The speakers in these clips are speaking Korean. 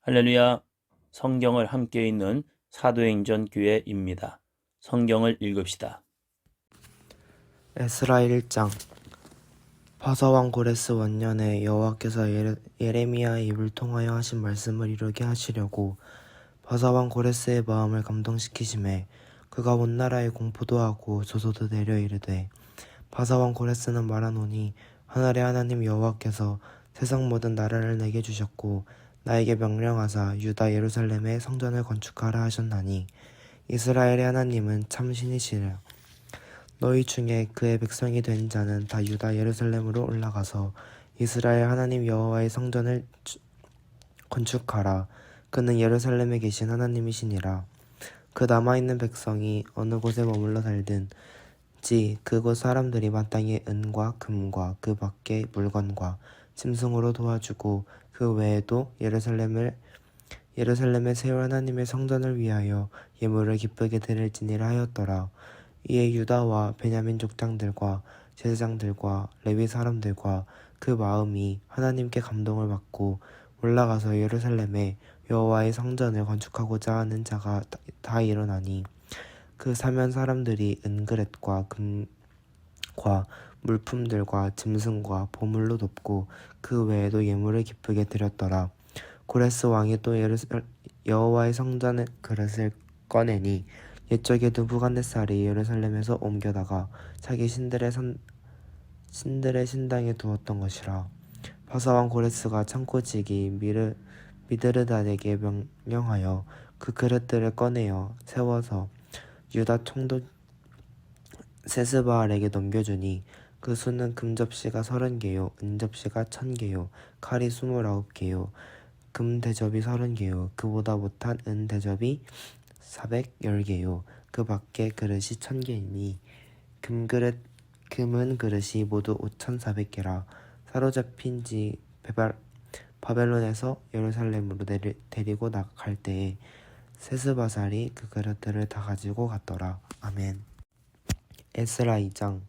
할렐루야. 성경을 함께 읽는 사도행전 교회입니다. 성경을 읽읍시다. 에스라 1장. 바사왕 고레스 원년에 여호와께서 예레미야의 입을 통하여 하신 말씀을 이루게 하시려고 바사왕 고레스의 마음을 감동시키심에 그가 온 나라에 공포도 하고 조소도 내려 이르되, 바사왕 고레스는 말하노니 하늘의 하나님 여호와께서 세상 모든 나라를 내게 주셨고 나에게 명령하사 유다 예루살렘에 성전을 건축하라 하셨나니 이스라엘의 하나님은 참 신이시라. 너희 중에 그의 백성이 된 자는 다 유다 예루살렘으로 올라가서 이스라엘 하나님 여호와의 성전을 건축하라. 그는 예루살렘에 계신 하나님이시니라. 그 남아있는 백성이 어느 곳에 머물러 살든지 그곳 사람들이 마땅히 은과 금과 그 밖의 물건과 짐승으로 도와주고 그 외에도 예루살렘에 세울 하나님의 성전을 위하여 예물을 기쁘게 드릴지니라 하였더라. 이에 유다와 베냐민 족장들과 제사장들과 레위 사람들과 그 마음이 하나님께 감동을 받고 올라가서 예루살렘에 여호와의 성전을 건축하고자 하는 자가 다 일어나니, 그 사면 사람들이 은그릇과 금과 물품들과 짐승과 보물로 돕고 그 외에도 예물을 기쁘게 드렸더라. 고레스 왕이 또 여호와의 성전의 그릇을 꺼내니 옛적에 느부갓네살이 예루살렘에서 옮겨다가 자기 신들의 신당에 두었던 것이라. 바사왕 고레스가 창고지기 미드르닷에게 명령하여 그 그릇들을 꺼내어 세워서 유다 총독 세스바알에게 넘겨주니, 그 수는 금접시가 30개요 은접시가 1000개요 칼이 29개요 금 대접이 30개요 그보다 못한 은 대접이 410개요 그 밖에 그릇이 1000개이니 금은 그릇이 모두 5400개라. 사로잡힌 지 바벨론에서 예루살렘으로 데리고 나갈 때에 세스바살이 그 그릇들을 다 가지고 갔더라. 아멘. 에스라 2장.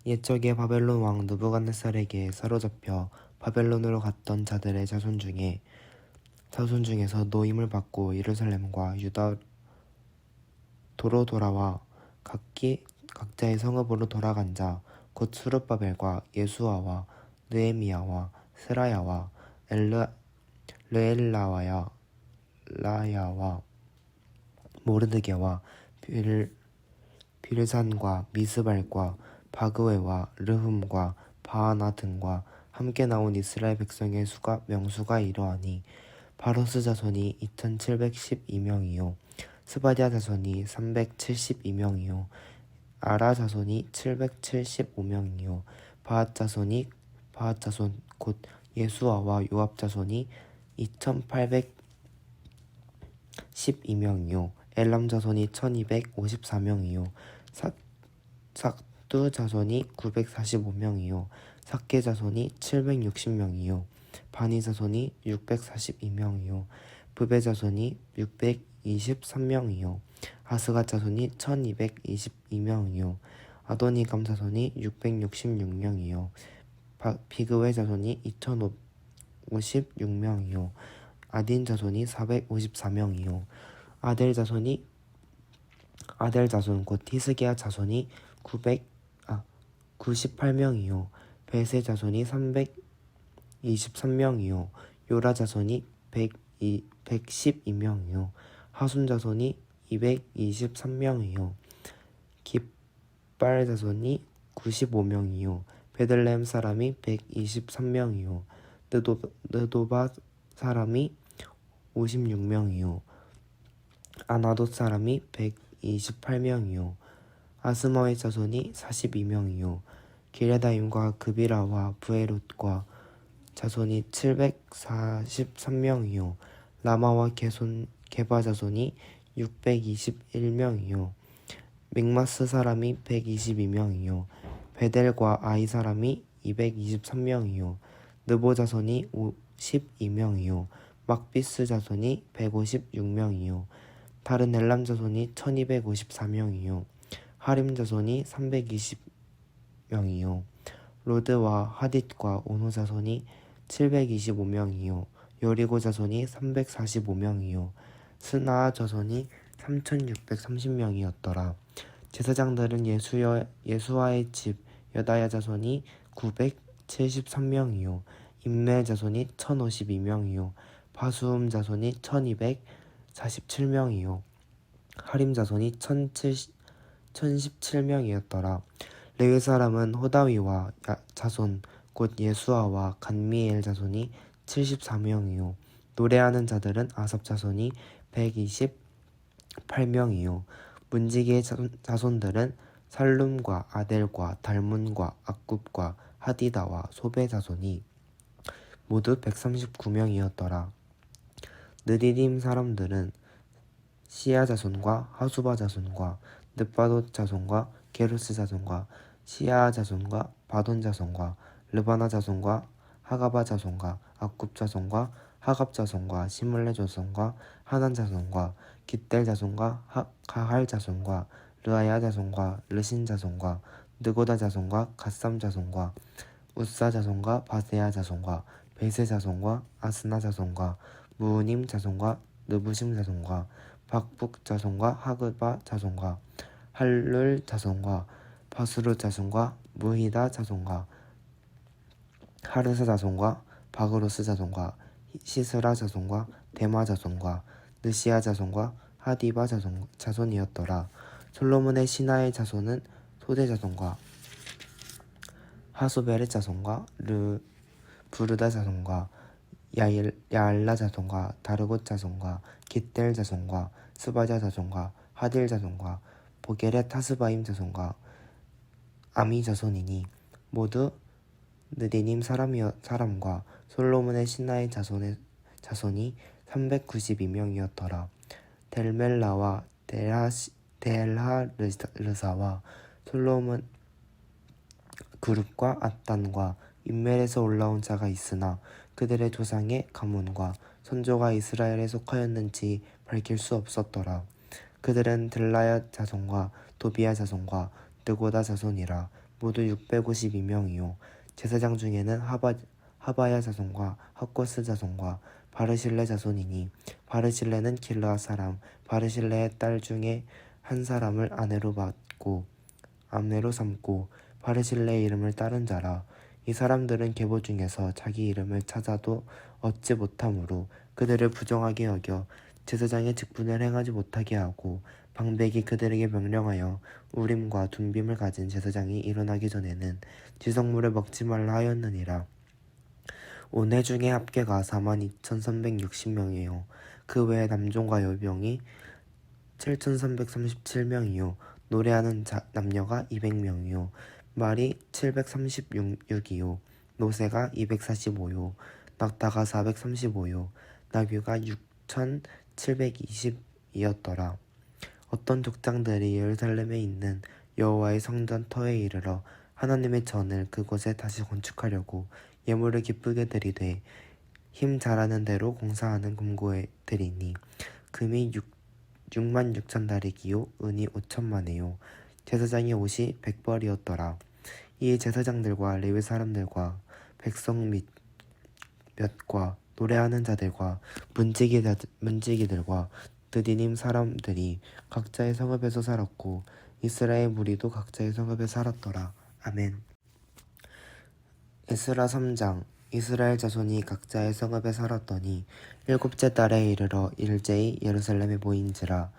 옛적에 바벨론 왕 느부갓네살에게 사로잡혀 바벨론으로 갔던 자들의 자손 중에서 노임을 받고 예루살렘과 유다도로 돌아와 각자의 성읍으로 돌아간 자, 곧 스룹바벨과 예수아와 느헤미야와 스라야와 르엘라야와 모르드게와 빌산과 미스발과 바그웨와 르흠과 바하나 등과 함께 나온 이스라엘 백성의 명수가 이러하니, 바로스 자손이 2712명이요 스바디아 자손이 372명이요 아라 자손이 775명이요 바핫 자손 곧 예수아와 요압 자손이 2812명이요 엘람 자손이 1254명이요 삭두 자손이 945명이요 삭게 자손이 760명이요 바니 자손이 642명이요 브베 자손이 623명이요 아스가 자손이 1222명이요 아도니감 자손이 666명이요 비그웨 자손이 2056명이요 아딘 자손이 454명이요 아델 자손 곧 히스기야 자손이 98명이요 베세 자손이 323명이요 요라 자손이 112명이요 하순 자손이 223명이요 깃발 자손이 95명이요 베들레헴 사람이 123명이요 느도바 사람이 56명이요 아나돗 사람이 128명이요 아스마의 자손이 42명이요 기레다임과 그비라와 부에롯과 자손이 743명이요 라마와 게바 자손이 621명이요 믹마스 사람이 122명이요 베델과 아이 사람이 223명이요 느보 자손이 52명이요 막비스 자손이 156명이요 다른 엘람 자손이 1254명이요 하림 자손이 320명이요 로드와 하딧과 오노 자손이 725명이요 여리고 자손이 345명이요 스나 자손이 3630명이었더라. 제사장들은 예수와의 집 여다야 자손이 973명이요 임멜 자손이 1052명이요 바수음 자손이 1247명이요 하림 자손이 1017명이었더라. 레위 사람은 호다위와 자손 곧 예수아와 간미엘 자손이 74명이요 노래하는 자들은 아삽 자손이 128명이요 문지기의 자손들은 살룸과 아델과 달문과 악굽과 하디다와 소베 자손이 모두 139명이었더라. 느디딤 사람들은 시야 자손과 하수바 자손과 느바돗 자손과 게루스 자손과 시야 자손과 바돈 자손과 르바나 자손과 하가바 자손과 악굽 자손과 하갑 자손과 시물레 자손과 하난 자손과 깃델 자손과 가할 자손과 르아야 자손과 르신 자손과 느고다 자손과 갓삼 자손과 우사 자손과 바세야 자손과 베세 자손과 아스나 자손과 무우님 자손과 느부심 자손과 박북 자손과 하그바 자손과 할룰 자손과 바수르 자손과 무히다 자손과 하르사 자손과 바그로스 자손과 시스라 자손과 데마 자손과 느시아 자손과 하디바 자손이었더라. 솔로몬의 신하의 자손은 소대 자손과 하소베르 자손과 부르다 자손과 야알라 자손과 다르곳 자손과 깃델 자손과 스바자 자손과 하딜 자손과 보게렛 하스바임 자손과 아미 자손이니 모두 느디님 사람과 솔로몬의 신하의 자손이 392명이었더라. 델멜라와 델하르사와 솔로몬 그룹과 앗단과 인멜에서 올라온 자가 있으나 그들의 조상의 가문과 선조가 이스라엘에 속하였는지 밝힐 수 없었더라. 그들은 들라야 자손과 도비야 자손과 느고다 자손이라 모두 652명이요 제사장 중에는 하바야 자손과 하코스 자손과 바르실레 자손이니 바르실레는 길르앗 사람 바르실레의 딸 중에 한 사람을 아내로 삼고 바르실레의 이름을 따른 자라. 이 사람들은 계보 중에서 자기 이름을 찾아도 얻지 못하므로 그들을 부정하게 여겨 제사장의 직분을 행하지 못하게 하고 방백이 그들에게 명령하여 우림과 둠빔을 가진 제사장이 일어나기 전에는 지성물을 먹지 말라 하였느니라. 온 해 중에 합계가 42,360명이요 그 외에 남종과 여병이 7,337명이요 노래하는 남녀가 200명이요 말이 736이요 노새가 245요 낙타가 435요 나귀가 6,720이었더라. 어떤 족장들이 예루살렘에 있는 여호와의 성전 터에 이르러 하나님의 전을 그곳에 다시 건축하려고 예물을 기쁘게 드리되 힘 잘하는 대로 공사하는 금고에 드리니 금이 66,000다리기요 은이 5천만에요 제사장의 옷이 100벌이었더라. 이 제사장들과 레위 사람들과 백성 몇과 노래하는 자들과 문지기들과 느디님 사람들이 각자의 성읍에서 살았고 이스라엘 무리도 각자의 성읍에 살았더라. 아멘. 에스라 3장. 이스라엘 자손이 각자의 성읍에 살았더니 일곱째 달에 이르러 일제히 예루살렘에 모인지라.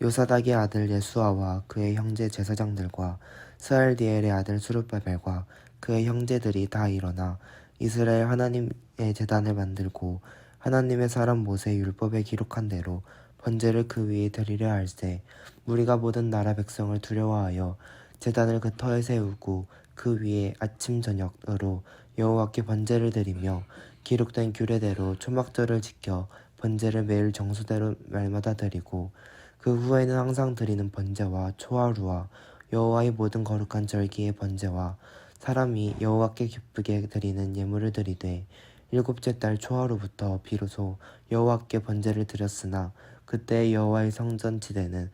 요사닥의 아들 예수아와 그의 형제 제사장들과 스알디엘의 아들 수르바벨과 그의 형제들이 다 일어나 이스라엘 하나님의 제단을 만들고 하나님의 사람 모세의 율법에 기록한 대로 번제를 그 위에 드리려 할세. 무리가 모든 나라 백성을 두려워하여 제단을 그 터에 세우고 그 위에 아침 저녁으로 여호와께 번제를 드리며 기록된 규례대로 초막절을 지켜 번제를 매일 정수대로 날마다 드리고 그 후에는 항상 드리는 번제와 초하루와 여호와의 모든 거룩한 절기의 번제와 사람이 여호와께 기쁘게 드리는 예물을 드리되 일곱째 달 초하루부터 비로소 여호와께 번제를 드렸으나 그때 여호와의 성전 지대는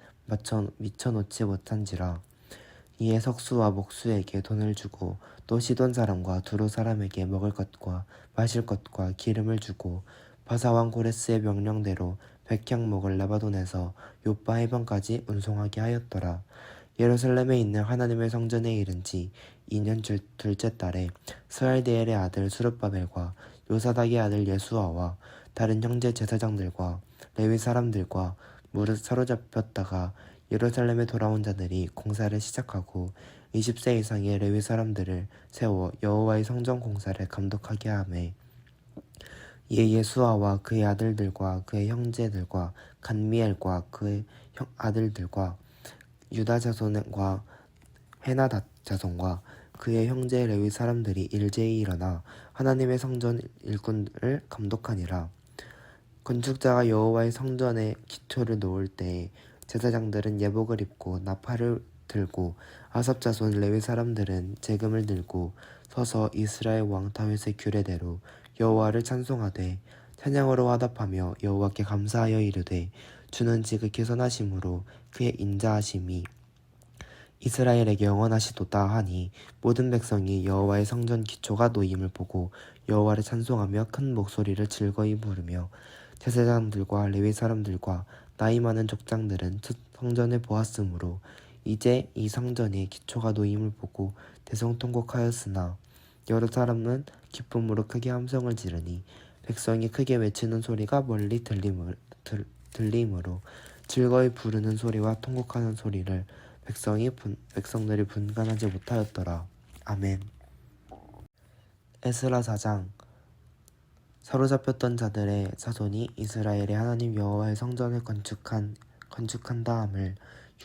미쳐놓지 못한지라. 이에 석수와 목수에게 돈을 주고 또 시돈 사람과 두로 사람에게 먹을 것과 마실 것과 기름을 주고 바사왕 고레스의 명령대로 백향목을 레바논에서 요빠 해변까지 운송하게 하였더라. 예루살렘에 있는 하나님의 성전에 이른 지 2년 둘째 달에 스알디엘의 아들 수르바벨과 요사닥의 아들 예수아와 다른 형제 제사장들과 레위 사람들과 무릇 사로잡혔다가 예루살렘에 돌아온 자들이 공사를 시작하고 20세 이상의 레위 사람들을 세워 여호와의 성전 공사를 감독하게 하매 이에 예수아와 그의 아들들과 그의 형제들과 간미엘과 그의 아들들과 유다 자손과 헤나닷 자손과 그의 형제 레위 사람들이 일제히 일어나 하나님의 성전 일꾼을 감독하니라. 건축자가 여호와의 성전에 기초를 놓을 때에 제사장들은 예복을 입고 나팔을 들고 아삽 자손 레위 사람들은 제금을 들고 서서 이스라엘 왕 다윗의 규례대로 여호와를 찬송하되 찬양으로 화답하며 여호와께 감사하여 이르되 주는 지극히 선하심으로 그의 인자하심이 이스라엘에게 영원하시도다 하니 모든 백성이 여호와의 성전 기초가 놓임을 보고 여호와를 찬송하며 큰 목소리를 즐거이 부르며 제사장들과 레위 사람들과 나이 많은 족장들은 성전을 보았으므로 이제 이 성전의 기초가 놓임을 보고 대성통곡하였으나 여러 사람은 기쁨으로 크게 함성을 지르니 백성이 크게 외치는 소리가 멀리 들림으로 즐거이 부르는 소리와 통곡하는 소리를 백성들이 분간하지 못하였더라. 아멘. 에스라 4장. 사로잡혔던 자들의 자손이 이스라엘의 하나님 여호와의 성전을 건축한 다음을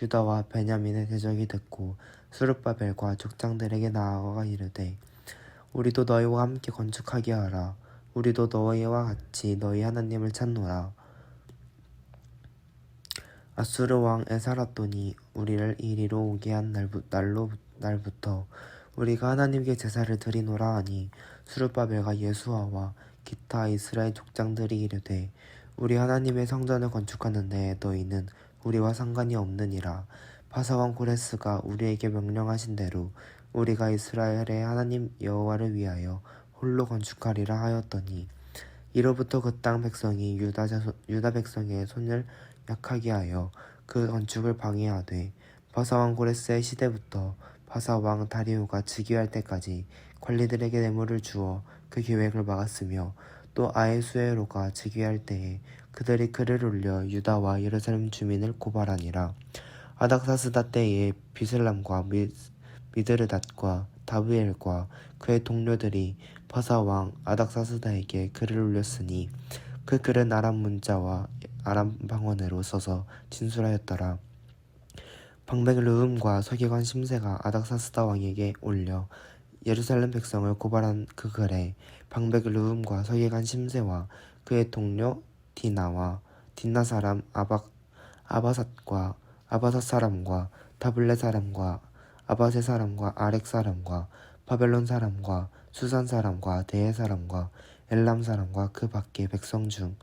유다와 베냐민의 대적이 듣고 스룹바벨과 족장들에게 나아가 이르되 우리도 너희와 함께 건축하게 하라. 우리도 너희와 같이 너희 하나님을 찾노라. 아수르 왕 에사라돈이 우리를 이리로 오게 한 날부터 우리가 하나님께 제사를 드리노라 하니 스룹바벨과 예수아와 기타 이스라엘 족장들이 이르되 우리 하나님의 성전을 건축하는데 너희는 우리와 상관이 없느니라. 바사왕 고레스가 우리에게 명령하신 대로 우리가 이스라엘의 하나님 여호와를 위하여 홀로 건축하리라 하였더니 이로부터 그 땅 백성이 유다 백성의 손을 약하게 하여 그 건축을 방해하되 바사왕 고레스의 시대부터 바사왕 다리오가 즉위할 때까지 관리들에게 뇌물을 주어 그 계획을 막았으며 또 아에수에로가 즉위할 때에 그들이 글을 올려 유다와 예루살렘 주민을 고발하니라. 아닥사스다 때에 비슬람과 미드르닷과 다브엘과 그의 동료들이 바사왕 아닥사스다에게 글을 올렸으니 그 글은 아람 문자와 아람 방언으로 써서 진술하였더라. 방백 르흠과 서기관 심세가 아닥사스다 왕에게 올려 예루살렘 백성을 고발한 그 글에 방백 르흠과 서기관 심세와 그의 동료 딘나 사람 아바삿 사람과 다블레 사람과 아바세 사람과 아렉 사람과 바벨론 사람과 수산 사람과 대해 사람과 엘람 사람과 그 밖의 백성 중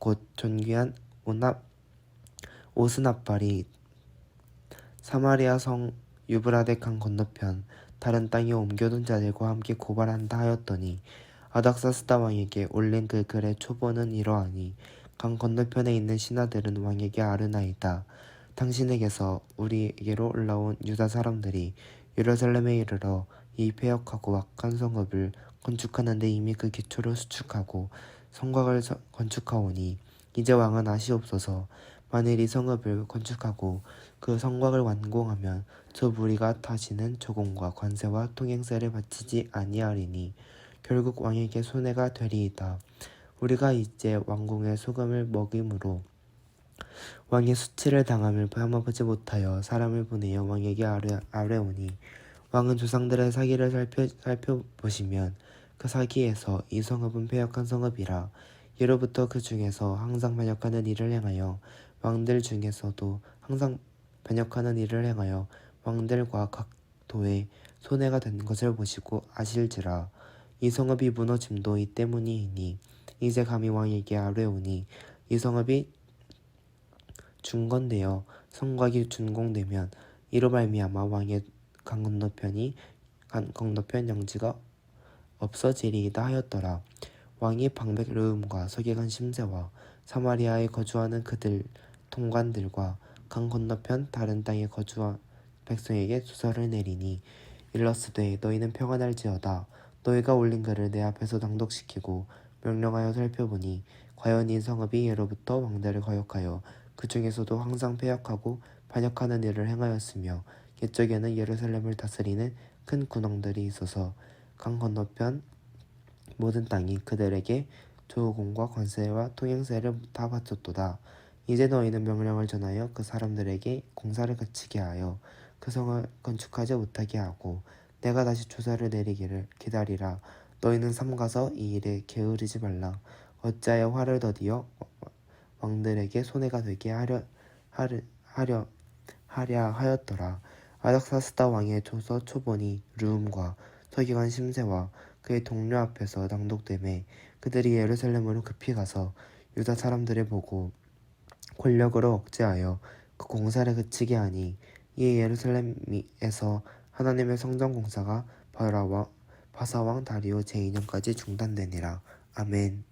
곧 존귀한 오스납발이 사마리아 성 유브라데 강 건너편 다른 땅에 옮겨둔 자들과 함께 고발한다 하였더니 아닥사스다 왕에게 올린 그 글의 초본은 이러하니 강 건너편에 있는 신하들은 왕에게 아르나이다. 당신에게서 우리에게로 올라온 유다 사람들이 예루살렘에 이르러 이 폐역하고 악한 성읍을 건축하는데 이미 그 기초를 수축하고 성곽을 건축하오니 이제 왕은 아시옵소서. 만일 이 성읍을 건축하고 그 성곽을 완공하면 저 무리가 다시는 조공과 관세와 통행세를 바치지 아니하리니 결국 왕에게 손해가 되리이다. 우리가 이제 왕궁의 소금을 먹임으로 왕의 수치를 당함을 참아보지 못하여 사람을 보내어 왕에게 아뢰오니 왕은 조상들의 사기를 살펴보시면 그 사기에서 이 성읍은 패역한 성읍이라. 예로부터 그 중에서 항상 반역하는 일을 행하여 왕들 중에서도 항상 반역하는 일을 행하여 왕들과 각 도에 손해가 된 것을 보시고 아실지라. 이 성읍이 무너짐도 이 때문이니 이제 감히 왕에게 아뢰오니 이 성읍이 중건되어 성곽이 준공되면 이로 말미암아 왕의 강 건너편 영지가 없어지리이다 하였더라. 왕이 방백 르음과 서기관 심세와 사마리아에 거주하는 그들 통관들과 강 건너편 다른 땅에 거주한 백성에게 조서를 내리니 일러스되 너희는 평안할지어다. 너희가 올린 글을 내 앞에서 낭독시키고 명령하여 살펴보니 과연 이 성읍이 예로부터 왕들을 거역하여 그 중에서도 항상 패역하고 반역하는 일을 행하였으며 옛적에는 예루살렘을 다스리는 큰 군왕들이 있어서 강 건너편 모든 땅이 그들에게 조공과 관세와 통행세를 다 바쳤도다. 이제 너희는 명령을 전하여 그 사람들에게 공사를 그치게 하여 그 성을 건축하지 못하게 하고 내가 다시 조사를 내리기를 기다리라. 너희는 삼가서 이 일에 게으르지 말라. 어찌하여 화를 더디어 왕들에게 손해가 되게 하려 하였더라. 아닥사스다 왕의 조서 초본이 르움과 서기관 심세와 그의 동료 앞에서 낭독되매 그들이 예루살렘으로 급히 가서 유다 사람들을 보고 권력으로 억제하여 그 공사를 그치게 하니 이에 예루살렘에서 하나님의 성전 공사가 바사왕 다리오 제2년까지 중단되니라. 아멘.